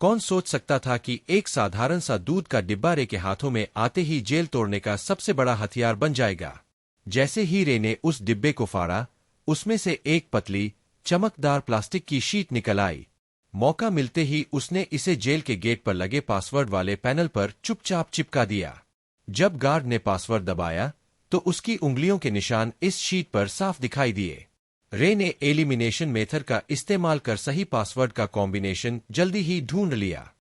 कौन सोच सकता था कि एक साधारण सा दूध का डिब्बा रे के हाथों में आते ही जेल तोड़ने का सबसे बड़ा हथियार बन जाएगा। जैसे ही रे ने उस डिब्बे को फाड़ा, उसमें से एक पतली, चमकदार प्लास्टिक की शीट निकल आई। मौका मिलते ही उसने इसे जेल के गेट पर लगे पासवर्ड वाले पैनल पर चुपचाप चिपका दिया। जब गार्ड ने पासवर्ड दबाया, तो उसकी उंगलियों के निशान इस शीट पर साफ दिखाई दिए। रे ने एलिमिनेशन मेथड का इस्तेमाल कर सही पासवर्ड का कॉम्बिनेशन जल्दी ही ढूंढ लिया।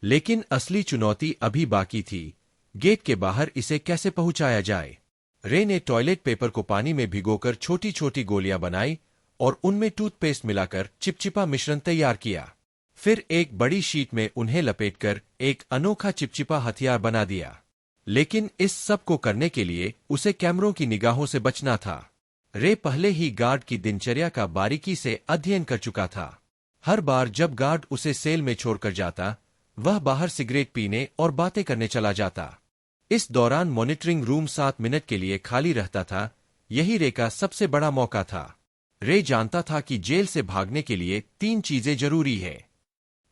लेकिन असली चुनौती अभी बाकी थी, गेट के बाहर इसे कैसे पहुंचाया जाए। रे ने टॉयलेट पेपर को पानी में भिगोकर छोटी छोटी गोलियां बनाई और उनमें टूथपेस्ट मिलाकर चिपचिपा मिश्रण तैयार किया। फिर एक बड़ी शीट में उन्हें लपेटकर एक अनोखा चिपचिपा हथियार बना दिया। लेकिन इस सब को करने के लिए उसे कैमरों की निगाहों से बचना था। रे पहले ही गार्ड की दिनचर्या का बारीकी से अध्ययन कर चुका था। हर बार जब गार्ड उसे सेल में छोड़कर जाता, वह बाहर सिगरेट पीने और बातें करने चला जाता। इस दौरान मॉनिटरिंग रूम 7 मिनट के लिए खाली रहता था। यही रे का सबसे बड़ा मौका था। रे जानता था कि जेल से भागने के लिए 3 चीजें जरूरी है: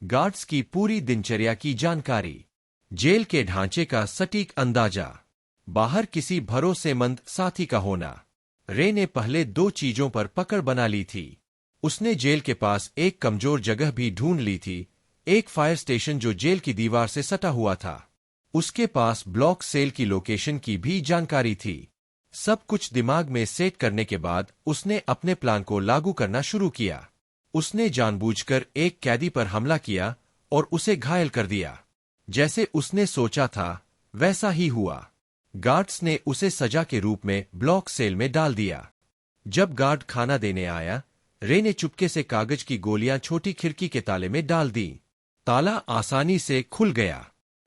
गार्ड्स की पूरी दिनचर्या की जानकारी, जेल के ढांचे का सटीक अंदाजा, बाहर किसी भरोसेमंद साथी का होना। रे ने पहले 2 चीजों पर पकड़ बना ली थी। उसने जेल के पास एक कमजोर जगह भी ढूंढ ली थी, एक फायर स्टेशन जो जेल की दीवार से सटा हुआ था। उसके पास ब्लॉक सेल की लोकेशन की भी जानकारी थी। सब कुछ दिमाग में सेट करने के बाद उसने अपने प्लान को लागू करना शुरू किया। उसने जानबूझकर एक कैदी पर हमला किया और उसे घायल कर दिया। जैसे उसने सोचा था, वैसा ही हुआ। गार्ड्स ने उसे सजा के रूप में ब्लॉक सेल में डाल दिया। जब गार्ड खाना देने आया, रे ने चुपके से कागज की गोलियां छोटी खिड़की के ताले में डाल दी। ताला आसानी से खुल गया।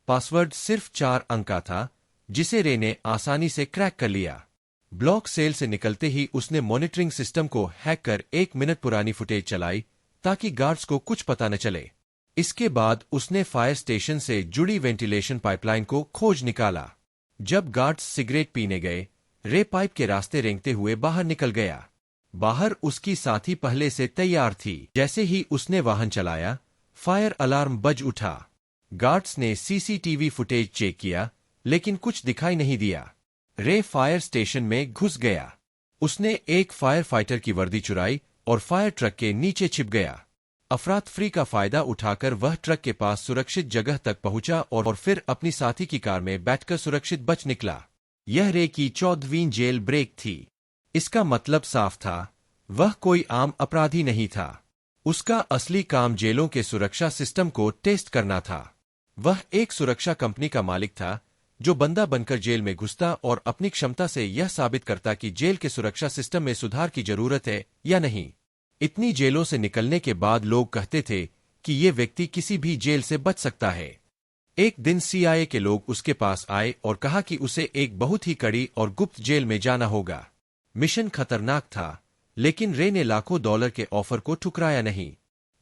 पासवर्ड सिर्फ 4 अंक का था, जिसे रे ने आसानी से क्रैक कर लिया। ब्लॉक सेल से निकलते ही उसने मॉनिटरिंग सिस्टम को हैक कर 1 मिनट पुरानी फुटेज चलाई, ताकि गार्ड्स को कुछ पता न चले। इसके बाद उसने फायर स्टेशन से जुड़ी वेंटिलेशन पाइपलाइन को खोज निकाला। जब गार्ड्स सिगरेट पीने गए, रे पाइप के रास्ते रेंगते हुए बाहर निकल गया। बाहर उसकी साथी पहले से तैयार थी। जैसे ही उसने वाहन चलाया, फायर अलार्म बज उठा। गार्ड्स ने सीसीटीवी फुटेज चेक किया, लेकिन कुछ दिखाई नहीं दिया। रे फायर स्टेशन में घुस गया। उसने एक फायर फाइटर की वर्दी चुराई और फायर ट्रक के नीचे छिप गया। अफरातफरी का फायदा उठाकर वह ट्रक के पास सुरक्षित जगह तक पहुंचा और फिर अपनी साथी की कार में बैठकर सुरक्षित बच निकला। यह रे की 14वीं जेल ब्रेक थी। इसका मतलब साफ था, वह कोई आम अपराधी नहीं था। उसका असली काम जेलों के सुरक्षा सिस्टम को टेस्ट करना था। वह एक सुरक्षा कंपनी का मालिक था, जो बंदा बनकर जेल में घुसता और अपनी क्षमता से यह साबित करता कि जेल के सुरक्षा सिस्टम में सुधार की जरूरत है या नहीं। इतनी जेलों से निकलने के बाद लोग कहते थे कि ये व्यक्ति किसी भी जेल से बच सकता है। एक दिन सीआईए के लोग उसके पास आए और कहा कि उसे एक बहुत ही कड़ी और गुप्त जेल में जाना होगा। मिशन खतरनाक था, लेकिन रे ने लाखों डॉलर के ऑफर को ठुकराया नहीं।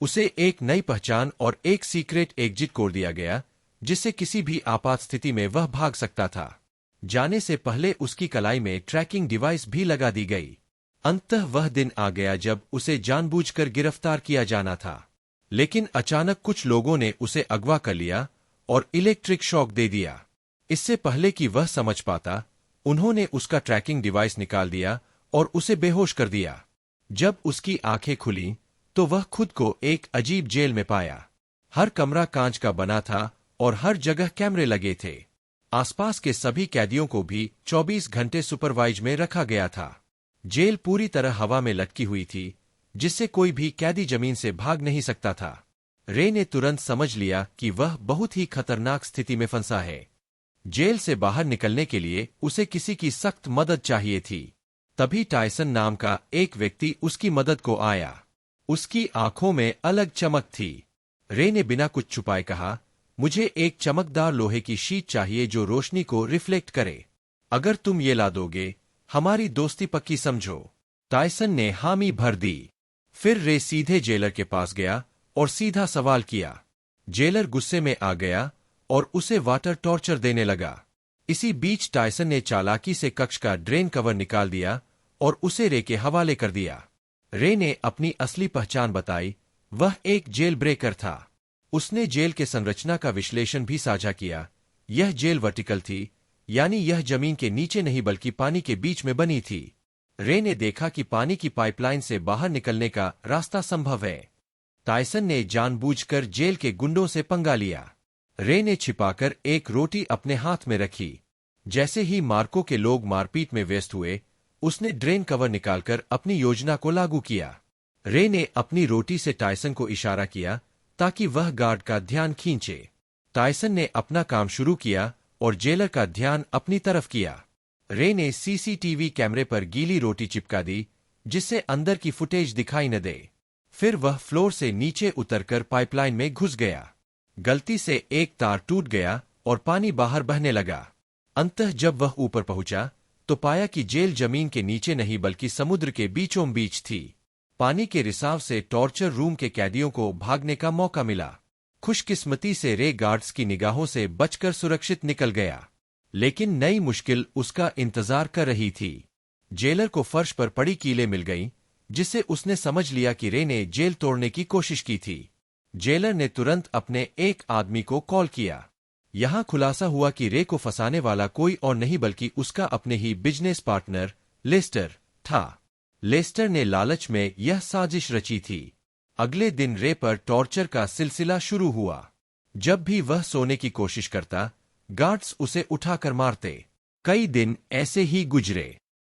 उसे एक नई पहचान और एक सीक्रेट एग्जिट कोड दिया गया, जिससे किसी भी आपात स्थिति में वह भाग सकता था। जाने से पहले उसकी कलाई में ट्रैकिंग डिवाइस भी लगा दी गई। अंततः वह दिन आ गया जब उसे जानबूझकर गिरफ्तार किया जाना था। लेकिन अचानक कुछ लोगों ने उसे अगवा कर लिया और इलेक्ट्रिक शॉक दे दिया। इससे पहले कि वह समझ पाता, उन्होंने उसका ट्रैकिंग डिवाइस निकाल दिया और उसे बेहोश कर दिया। जब उसकी आंखें खुलीं, तो वह खुद को एक अजीब जेल में पाया। हर कमरा कांच का बना था और हर जगह कैमरे लगे थे। आसपास के सभी कैदियों को भी 24 घंटे सुपरवाइज में रखा गया था। जेल पूरी तरह हवा में लटकी हुई थी, जिससे कोई भी कैदी जमीन से भाग नहीं सकता था। रे ने तुरंत समझ लिया कि वह बहुत ही खतरनाक स्थिति में फंसा है। जेल से बाहर निकलने के लिए उसे किसी की सख्त मदद चाहिए थी। तभी टायसन नाम का एक व्यक्ति उसकी मदद को आया। उसकी आंखों में अलग चमक थी। रे ने बिना कुछ छुपाए कहा, मुझे एक चमकदार लोहे की शीट चाहिए जो रोशनी को रिफ्लेक्ट करे। अगर तुम ये ला दोगे, हमारी दोस्ती पक्की समझो। टायसन ने हामी भर दी। फिर रे सीधे जेलर के पास गया और सीधा सवाल किया। जेलर गुस्से में आ गया और उसे वाटर टॉर्चर देने लगा। इसी बीच टायसन ने चालाकी से कक्ष का ड्रेन कवर निकाल दिया और उसे रे के हवाले कर दिया। रे ने अपनी असली पहचान बताई, वह एक जेल ब्रेकर था। उसने जेल के संरचना का विश्लेषण भी साझा किया। यह जेल वर्टिकल थी, यानी यह जमीन के नीचे नहीं बल्कि पानी के बीच में बनी थी। रे ने देखा कि पानी की पाइपलाइन से बाहर निकलने का रास्ता संभव है। टायसन ने जानबूझकर जेल के गुंडों से पंगा लिया। रे ने छिपाकर एक रोटी अपने हाथ में रखी। जैसे ही मार्को के लोग मारपीट में व्यस्त हुए, उसने ड्रेन कवर निकालकर अपनी योजना को लागू किया। रे ने अपनी रोटी से टायसन को इशारा किया ताकि वह गार्ड का ध्यान खींचे। टायसन ने अपना काम शुरू किया और जेलर का ध्यान अपनी तरफ किया। रे ने सीसीटीवी कैमरे पर गीली रोटी चिपका दी, जिससे अंदर की फुटेज दिखाई न दे। फिर वह फ्लोर से नीचे उतरकर पाइपलाइन में घुस गया। गलती से एक तार टूट गया और पानी बाहर बहने लगा। अंततः जब वह ऊपर पहुंचा तो पाया कि जेल जमीन के नीचे नहीं बल्कि समुद्र के बीचों बीच थी। पानी के रिसाव से टॉर्चर रूम के कैदियों को भागने का मौका मिला। खुशकिस्मती से रे गार्ड्स की निगाहों से बचकर सुरक्षित निकल गया, लेकिन नई मुश्किल उसका इंतजार कर रही थी। जेलर को फर्श पर पड़ी कीलें मिल गईं, जिससे उसने समझ लिया कि रे ने जेल तोड़ने की कोशिश की थी। जेलर ने तुरंत अपने एक आदमी को कॉल किया। यहां खुलासा हुआ कि रे को फंसाने वाला कोई और नहीं बल्कि उसका अपने ही बिजनेस पार्टनर लेस्टर था। लेस्टर ने लालच में यह साजिश रची थी। अगले दिन रे पर टॉर्चर का सिलसिला शुरू हुआ। जब भी वह सोने की कोशिश करता, गार्ड्स उसे उठाकर मारते। कई दिन ऐसे ही गुजरे।